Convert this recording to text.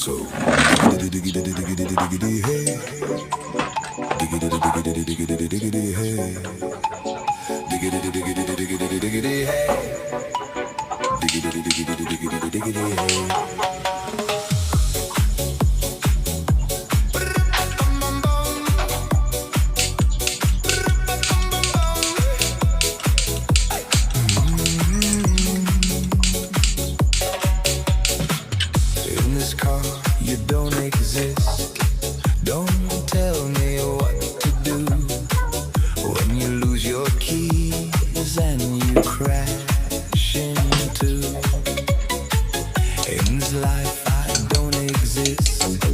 So diggity diggity diggity diggity hey, diggity diggity diggity diggity hey, diggity diggity diggity diggity hey, diggity diggity diggity diggity hey. In this car, you don't exist. Don't tell me what to do when you lose your keys and you crash into. In this life, I don't exist.